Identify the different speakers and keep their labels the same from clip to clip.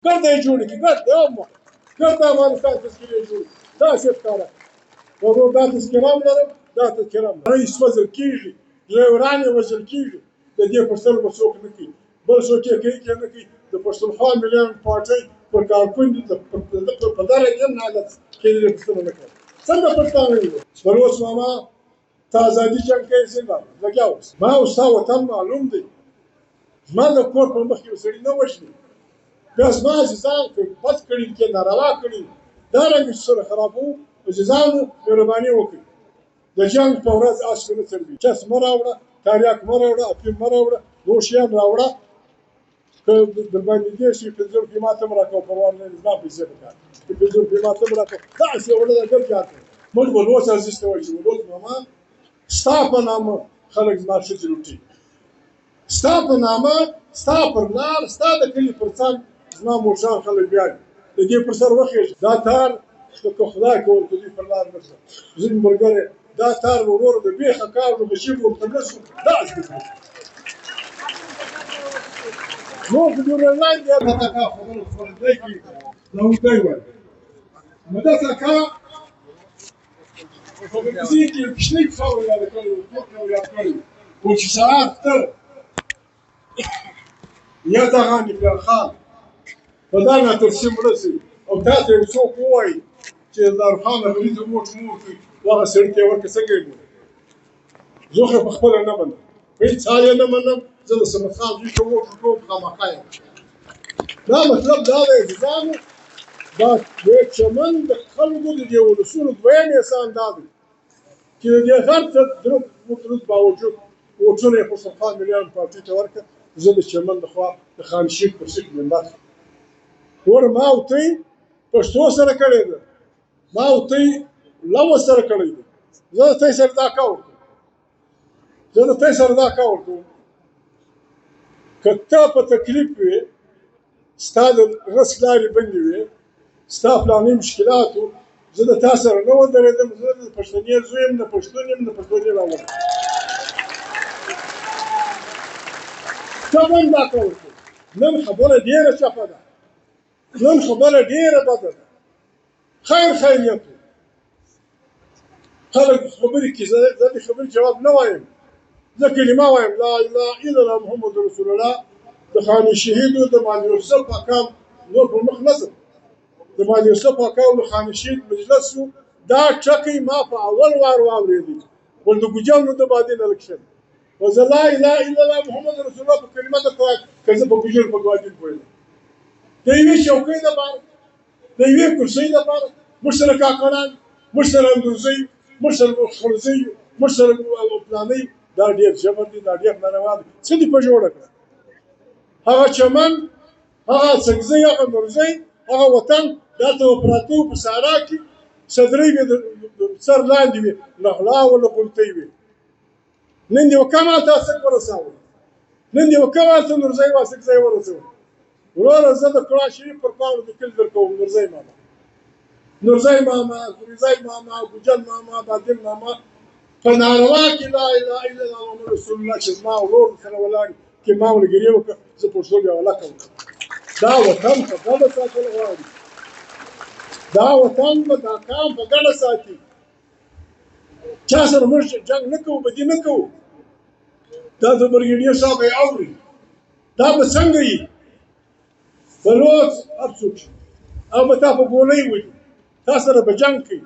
Speaker 1: ګرده یې جوړې کړي ګرده ګرده افغانستان تذکرې جوړې داسې ښکاره ورور دا تذکره هم لرم دا تذکره هم لرم رئیس وژل کېږي ډریوران یې وژل کېږي د دې په سر به څوک نه کوي بل څوک یې کوي که نه کوي د پښتونخوا ملیان پارټۍ پر کارکوند په دغه هم حالت کې یې پوښتنه نه کوي څنګه پښتانه یو بلوڅ ماما ته ازادي جنګ کوي څنګه لګیا اوس ما او ستا وطن معلوم دی زما د کور په مخ کې سړي نه وژني بیا زما عزیزان که بد کړي که ناروا کړي دارنګه چې سره خرابوو عزیزانو مهرباني وکړئ د جنګ په ورځ اس نه څرګي چس مه راوړه تریاک مه راوړه افیم مه راوړه نور شیان راوړه که در باندې دې شي 500 روپۍ ماته هم راکوه پروا نه لري زما پیسې پکار 500 روپۍ ماته هم راکوه داسې وړه ده ګر زیات موږ بلوڅ عزیز ته وایي چې بلوڅ ماما ستا په نامه خلک زما ښځې لوټي ستا په نامه ستا پر لار ستا د کلي پر څنګ زما موټران خلک بیاړي د دې پر سر وخېږي دا تار که خدای که ورته دوی پر لار نه شم ځینې ملګري دا تار ورور د بیخه کار نو بچي به ورته نه شو داسې کړي نو په دې وړاندې دا تکا خبره خپرېدی کړي دا اوږدی وایي نو داسې اکا په تلویزیون کې یو کوچنۍ کیسه ور یاده کړې وه ټوک یې ور یاد کړی و چې سهار ته یا دغه نګار خان په دغه ترسیم رسي او تاسو یو څوک ووایي چې دارخان غریب موټ کړي هغه سړي ته ورکړه څنګه یې ګوري زه خو په خپله نه منم هېڅ حال یې نه منم زه د صمد خان زوی ته موټ کوم خامخا یم دا مطلب دا دی عزیزانو دا د چمن د خلکو د دې ولسونو دویم احسان دا دی چې د دې هر څه درود باوجود ووټونه یې پښتونخوا ملیان پارټۍ ته ورکړه زه د چمن لخوا د خانشین پر سیټ ممبر ګوره ما او ته پښتو سره کړې ده ما او ته لو سره کړی دی زه د ته سره دا کار وکړم زه د ته سره دا کار وکړم که ته په تکلیف وې ستا د رس لارې بندې وې ستا فلاني مشکلاتو زه د تا سره نه ودرېدم زه د پښتنې زوی یم نه پښتون یم نه پښتونې راوړم ته هم دا کار وکړې نن خبره ډېره چپه ده نن خبره ډېره بده ده خیر خیریت خلک خبرې کوي زه د خبرې جواب نه وایم زه کلمه وایم لا اله الا الله محمد رسول الله د خاني شهیدو د مالي یوسف اکام نور پر مخ نه ځم د مالي یوسف اکام د خاني شهید مجلس و دا ټکی ما په اول وار واورېدی ول د ګوجانو د باندې نه لږ شم وزه لا اله الا الله محمد رسول الله په کلمه درته وایم که زه په ګوجر په ګواجن پوهېدم د یوې چوکۍ دپاره د یوې کرسۍ دپاره موږ سره کاکړان موږ سره اندوزۍ موږ سره خلزۍ موږ سره پلانۍ دا ډېر جبر دی دا ډېر ناروا دی څه دې په جوړه کړه هغه چمن هغه سګزۍ هغه نورزۍ هغه وطن دلته به پراته وو په صحرا کې صدرۍ به د سر لاندې وې له غلا وله غلطۍ وې نن دې وکمال ته سګ ورساوه نن دې وکمال ته نورزۍ وا سګزۍ ورسوه وروره زه د قرآن شریف پر پاڼو لیکل درکوم نورزۍ ماما نورزۍ ماما فریزۍ ماما ګوجل ماما بادل ماما په ناروا کې لا اله الا الله محمد رسول الله چې زما ورور سره ولاړ کې ما ملګري وکړه زه پښتو بیا ولکه وکړم دا وطن په ګډه ساتل غواړي دا وطن به دا کام په ګډه ساتي چا سره موږ جنګ نه کوو بدي نه کوو دا د برګیډیر صاحب یې اوري دا به څنګه وي بلوڅ هر څوک شي او به تا په ګولۍ وي تا سره به جنګ کوي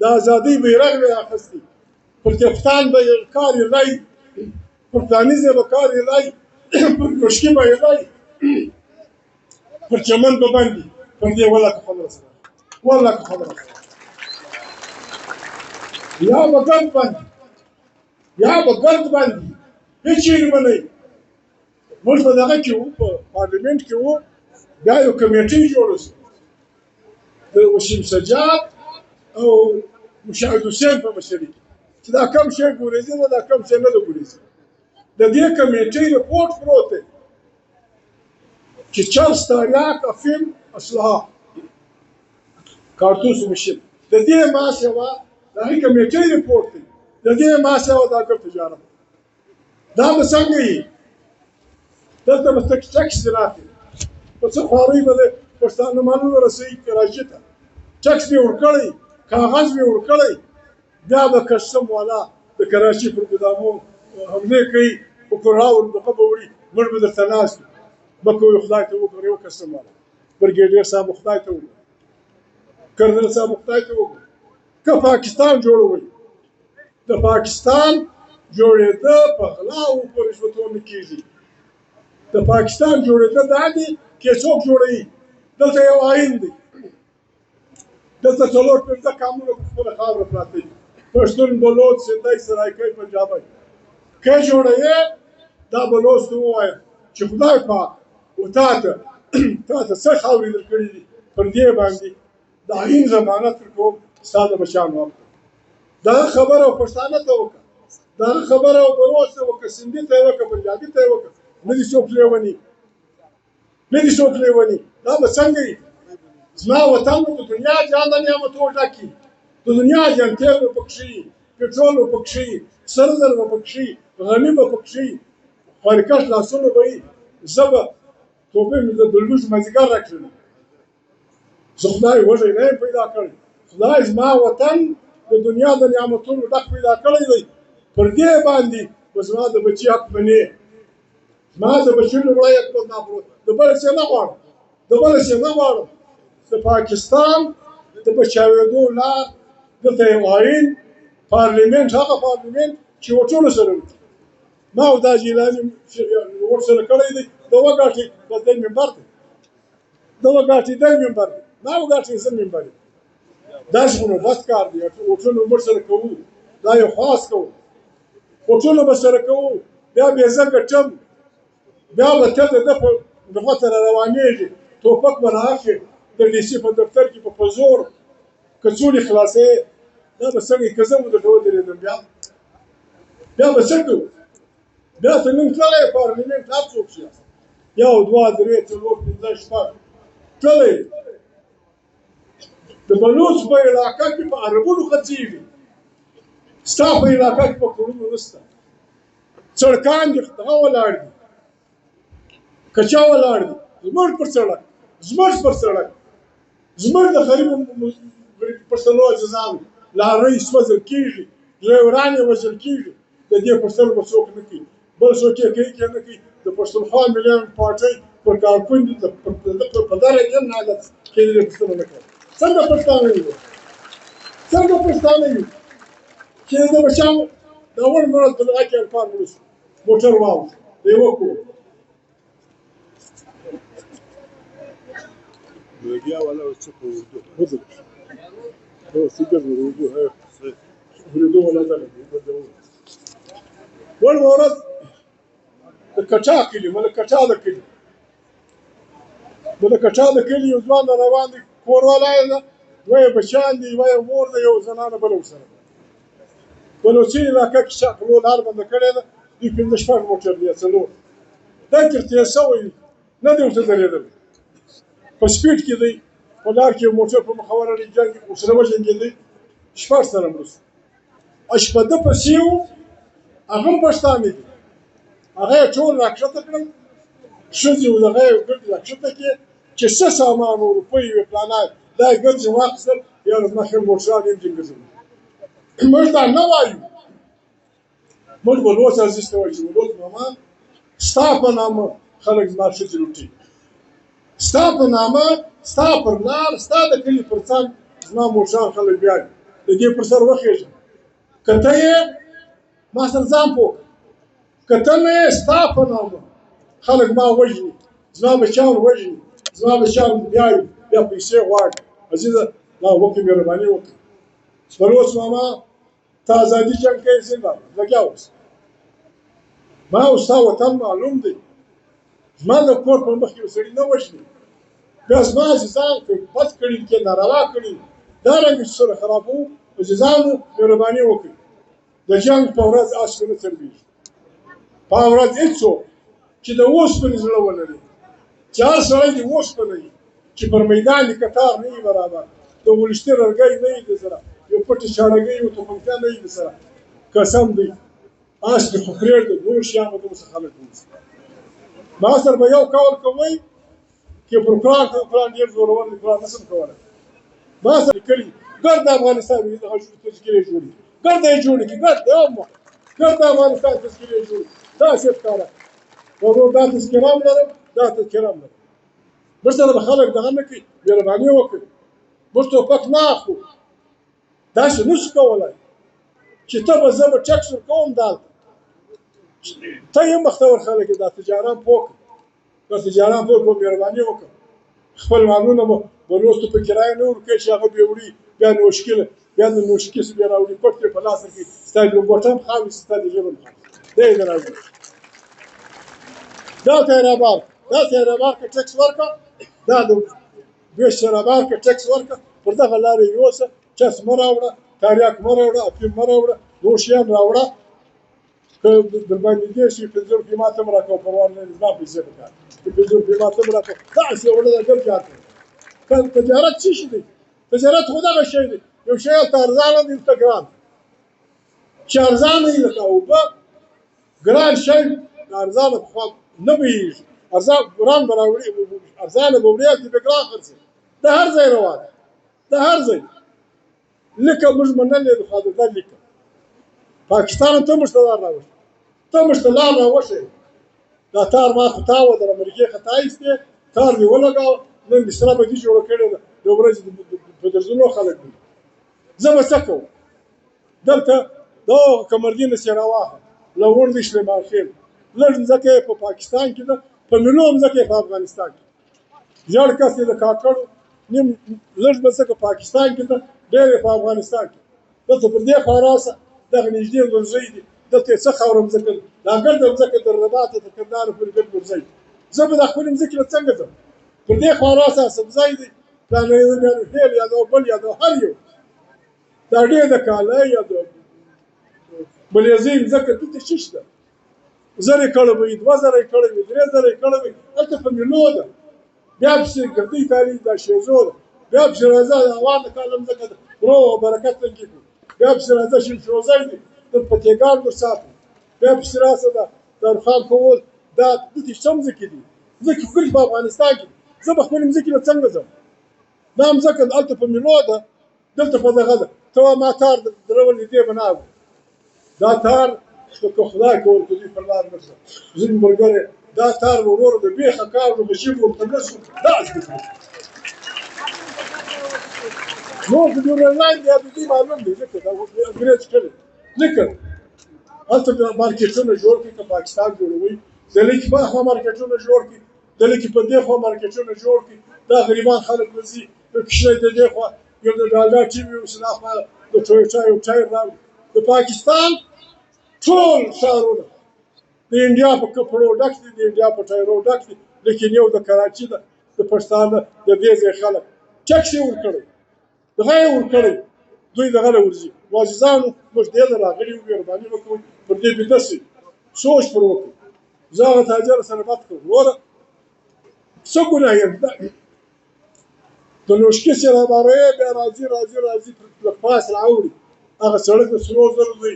Speaker 1: د ازادۍ بیرغ به یې اخیستی پر کپتان به یې کار یې لای پر پلانیزې به کار یې لای پر کشکي به یې لای پر چمن به بندي پر دې ولکه خبره سره ولکه خبره سره یا به ګرد باندې یا به ګرد باندې هېڅ چېرې به نه وي موږ په دغه کې وو په پارلمنټ کې وو بیا یو کمیټۍ جوړه شوه د وسیم سجاد او مشاهد حسین په مشرۍ کې چې دا کم شی ګورېزي ده دا کم شی نه ده ګورېزي د دې کمیټۍ رپورټ پروت دی چې چرس تریاک افیم اسلحه کارتوس مشین د دې ما سوا د هغې کمیټۍ رپورټ دی د دې ما سوا دا ګپ تجارت دا به څنګه وي دلته به ټکس راکړي په څه خوارۍ به پښتانه مالونه رسوي کراچۍ ته، ټکس به یې ورکړی، کاغذ به یې ورکړی، بیا به کسټم والا د کراچۍ پر ګدامو حملې کوي، پکوړه وربخه به وړي، موږ به درته ناست یو. مه کوئ خدای ته وګورئ، یو کسټم والا برګېډیر صاحب خدای ته وګورئ، کرنل صاحب خدای ته وګورئ. که پاکستان جوړوئ، د پاکستان جوړېده په غلا او په رشوتونو نه کېږي. د پاکستان جوړېده دا دی چې څوک جوړوي. دلته یو آیین دی، دلته څلور پنځه قامونه په خپله خاوره پراته دي، پښتون، بلوچ، سندی، سرایکۍ، پنجابی. که یې جوړوې دا بلوچ ته ووایه چې خدای پاک تا ته څه خاورې درکړي دي، پر دې باندې د آیین ضمانت درکوم ستا د بچیانو حق. دغه خبره پښتانه ته وکړه، دغه خبره بلوچ ته وکړه، سندي ته یې وکړه، پنجابي ته یې وکړه، نه دي څوک لیوني، نه دي څوک لیوني. دا به څنګه وي؟ زما وطن به د دنیا جان د نعمتونو ډک وي، د دنیا جان تېل به پکښې وي، پټرول به پکښې وي، سره زر به پکښې وي، غني به پکښې وي، خارکش لاسونه به وي. زه به توبې مې د لمونځ مازدیګر راکړلم، زه خدای وږی نه یم پیدا کړی، خدای زما وطن د دنیا د نعمتونو ډک پیدا کړی دی، پر دې باندې به زما د بچي حق منې، زما د بچي لومړی حق به زما پر د بله څه نه غواړم، د بله څه نه غواړم. د پاکستان د بچاوېدو لار دلته یو آیین، پارلیمنټ، هغه پارلیمنټ چې وټولو سره وي. ما او دا جیلاني ورسره کړی دی، د وګاټې بس دی ممبر دی، د وګاټې دی ممبر دی، ما وګاټې زه ممبر یم. داسې خو نو بد کار دی، وټونه ور سره کوو، دا یو خاص کوو، وټونه به سره کوو، بیا بې زه ګټم، بیا به ته د ده په نغوته را روانېږي، ټوپک به رااخلې د ډي سي په دفتر کې په زور کڅوړې خلاصوې. دا به څنګه که زه مو درته ودرېدم بیا به څه کوو؟ بیا ته نن تللی پارلیمنټ هر څوک شي، یو دوه درې څلور پنځه شپږ تللی. د بلوچ په علاقه کې په عربونو خرڅېږي، ستا په علاقه کې په کورونو نشته. سړکان دې دغه ولاړ دي، کچا ولاړ دي، زموږ پر سړک، زموږ پر سړک، زموږ د غریبو پښتنو عزیزانو لارۍ سوځل کېږي، ډریوران یې وژل کېږي. د دې پر سر به څوک نه کوي، بل څوک یې کوي که نه کوي. د پښتونخوا ملي پارټۍ پر کارکوندي په دره کې هم حالت کې دې پوښتنه نه کوي. څنګه پښتانه یو؟ څنګه پښتانه یو چې د بچیانو د اول ورځ په دغه کې الفان مړه شو، موټر واوښت د یوه کور.
Speaker 2: Bölge valla çok oldu.
Speaker 1: Budur. O sigar vurdu. Vurdu valla da. ول ورځ د کچا کلي، مله کچا د کلي، د کچا د کلي یو ځوان روان دی، کور والا یې ده، دوه یې بچیان دي، یوه یې مور ده، یو زنانه بله ورسره. بلوچي علاقه کې شاقلو لار بنده کړې ده، دوی پنځه شپږ موټر دي یا څلور، دا کې تېر شوی نه دی ورته درېدلی، په سپیډ کې دی، په لار کې یو موټر په مخه ورغی، جنګ ورسره وجنګېدی، شپږ سره مړه شو. چې په ده پسې و هغه هم پښتانه دي، هغه یې ټول راکښته کړل، ښځې و دغه یې ګرد راکښته کړې چې څه سامان و روپۍ وې فلانه دا یې ګرد یې واخیستل، یا زما ښه موټران یې هم جنګېدلي. موږ دا نه وایو، موږ بلوچ عزیز ته وایو چې بلوچ ماما ستا په نامه خلک زما ښځې لوټي، ستا په نامه، ستا پر لار، ستا د کلي پر څنګ زما موټران خلک بیاړي، د دې پر سر وخېږم. که ته یې ما سره ځان پوه کړه، که ته نه یې ستا په نامه خلک ما وژني، زما بچیان وژني، زما بچیان بیاړي، بیا پیسې غواړي. عزیزه دا وکړې، مهرباني وکړه. بلوچ ماما ته ازادي جنګ کوې، زنده باد، لګیا اوسه. ما او ستا وطن معلوم دی، زما د کور په مخ کې یو سړي نه وژني، بیا زما عزیزان که بد کړي کې ناروا کړي دارنګې سره خرابوو. عزیزانو مهرباني وکړئ، د جنګ په ورځ اس نه څرګېږي، په هغه ورځ هېڅوک چې د اوسپنې زړه ولري، چې هر سړی د اوسپنه وي، چې پر میدان د کتار نه وي برابر، د ولشتي ررګی نه وي درسره، یو پټې چاړګۍ یو توپنچه نه وي درسره، قسم دی اس دې خو پرېږده، نور شیان به دغسې خلک ونیسي. ما سره به یو قول کوئ، کې پر قرآن ډېر زورور دی، قرآن نشم کولی. ما سره لیکلي ګرد افغانستان دغه تذکرې جوړې ګرد یې جوړې کړي ګرد افغانستان تذکرې جوړې دا څه ښکاره ورور دا تذکره هم لرم دا تذکره هم لرم. موږ سره به خلک دغه نه کوي، مهرباني وکړي. موږ ټوپک نه اخلو، داسې نه شو کولی چې ته به زه به ټکس ورکوم دلته ته یې مختور خلک یې دا تجاران پوه کړه دا تجاران پوه کړه مهرباني وکړه خپل مالونه به نوستو په کرایه نه ورکوي چې هغه بیا وړي بیا نوشکله بیا د نوشکې بیا راوړي پټ یې په لاس کې ستا لنګوټه هم خاوي ستا د ژبه هم خاوي دی یې راوړي دا تیرابار که ټکس ورکړه دا د دوی شرابار که ټکس ورکړه پر دغه لارې یوسه چس مه راوړه تاریاک مه راوړه افیم مه راوړه نور شیان راوړه که درباندې دېر شي 50 روپۍ ماته هم راکوه پروا نه لري زما پیسې پکار 50 روپۍ ماته هم راکوه داسې وړه ده ګر جار کړه تجارت څه شي دی تجارت خو دغه شی دی یو شی هلته ارزانه دی هلته ګران چې ارزانه وي لکه اوبه ګران شی د ارزانه پخوا نه بهېږي ګران به راوړي ارزانه به وړي هلته به ګران خرڅوي د هر ځای روا ده د هر ځای لکه موږ منلې د خواږه لیکه پاکستان ته موږ ته لار راوښي ته موږ ته لار راوښی دا تار ما خو تاوه د امریکې خطا ایستې تار دې ولګاوه نن بستره به دې جوړه کړې ده د ورځې په درځونو خلک دي زه به څه کوم دلته د هغه قمردین نه څېره واخله له غونډې سلیمانخېل لږ ځمکه یې په پاکستان کې ده په میلیون ځمکه یې په افغانستان کې ژړ کس یې د کاکړو نیم لږ ځمکه پاکستان کې ده ډېر یې په افغانستان کې دلته پر دې خوا راسه دغه نږدې ګرځۍ دي دلته یې څه خاوره ځمکه ده دا ګرده ځمکه تر رباطه تر کندهاره پورې ګرد ګرځۍ زه به د خپلې ځمکې نه څنګه ځم پر دې خوا راسه سبزی دی دا هیل یا د بل یا د هر یو دا ډېر د کاله یا د بلیزۍ ځمکه دلته څه شته 1000 کړه به وي 2000 کړه وي 3000 کړه وي هلته په میلو ده بیا پسې ګردۍ تالي دا شیزو ده بیا پسې راځه هواره کاله ځمکه ده ورو برکت لنګي کړو بیا پسې راځه شمشروزی دی در پتېګان در ساتو بیا پسې راسه ده درخان کول دا دلته څه ځمکې دي ځمکې ښکلې په افغانستان کې زه به خپلې ځمکې نه څنګه ځم دا ځمکه هلته په میلو ده دلته په دغه ده ته وا ما تار درولې دې به نه اورې دا تار که خدای که ورکوي پر لار نه شه ځینې ملګري دا تار ورور د بیخه کار نو به ژبه ورته نه شو داسې کړي نور د ډیورنډ یا د دې معلوم دی ځکه دا انګرېز کړي ځکه هلته مارکېټونه جوړ کړي که پاکستان جوړوي دلته کې په خوا مارکېټونه جوړ کړي دلته کې په دې خوا مارکېټونه جوړ کړي دا غریبان خلک وځي کښنه د دې خوا یو د ډالډا ټي وي اوس دا خوا د ټویوټا یو ټایر راوړي د پاکستان ټول ښارونه د انډیا په کپړو ډک دي د انډیا په ټایرو ډک دي لیکن یو د کراچي ده د پښتانه د دې ځای خلک ټکس یې ورکړی دغه یې ورکړی دوی دغه له ورځي معززانو موږ دې ته راغلي یو مهرباني وکړئ پر دې بیده شئ سوچ پر وکړئ زه هغه تاجر سره بد کړم وروره څه ګناه یم د لوشکې سراباروي بیا راځي په پاس راوړي هغه سړک د سرو زرو دی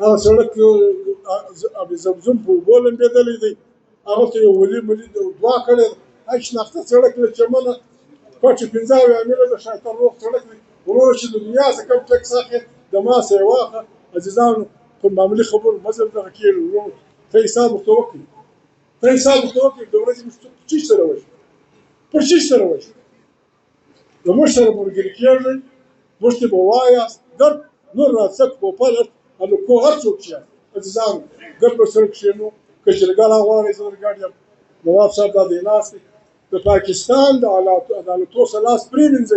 Speaker 1: هغه سړک ابي زمزم په اوبو لمبېدلی دی هغه ته یو ولي ملي دعا کړې هغه شناخته سړک له چمنه کوټې 15 امیله د شیطان روغ سړک دی ورور چې د دنیا څخه کم ټکس اخلي د ما سه یې واخه عزیزانو په معمولي خبرو مزل دغه کېږي ورور ته حساب ورته وکړي د ورځې موږ چی سره وشو پر چی سره وشو د موږ سره ملګري کېږئ موږ ته به وایاست ګرد نور راڅک پوپلت هلو کو هر څوک چې عزیزانو ګرد به سره کښېنو که جرګه راغواړئ زه درګاډ یم نواب صاحب دا دی ناست دی د پاکستان د عدالتو سره لاس پرېمنځئ